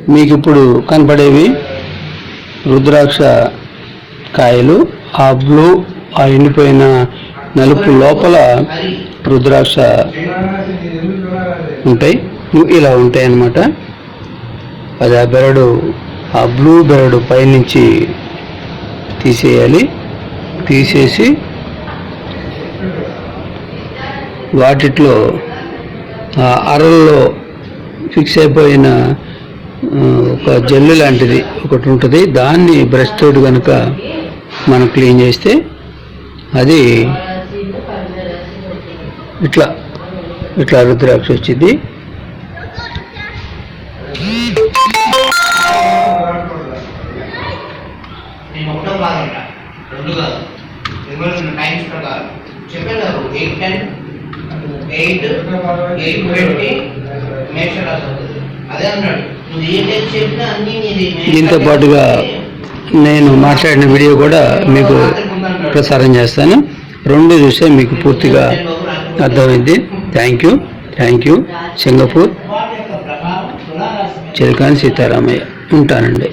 మీకు ఇప్పుడు కనపడేవి రుద్రాక్ష కాయలు. ఆ బ్లూ, ఆ ఎండిపోయిన నలుపు లోపల రుద్రాక్ష ఉంటాయి. ఇలా ఉంటాయి అన్నమాట. అది ఆ బెరడు, ఆ బ్లూ బెరడు పైనుంచి తీసేయాలి. తీసేసి వాటిలో ఆ అరల్లో ఫిక్స్ అయిపోయిన ఒక జెల్లు లాంటిది ఒకటి ఉంటుంది. దాన్ని బ్రష్ తోటి కనుక మనం క్లీన్ చేస్తే అది ఇట్లా ఇట్లా రుద్రాక్ష వచ్చింది. దీంతో పాటుగా నేను మాట్లాడిన వీడియో కూడా మీకు ప్రసారం చేస్తాను. రెండు చూస్తే మీకు పూర్తిగా అర్థమైంది. Thank you. Singapore, Chilakani Sitaramayya. ఉంటానండి.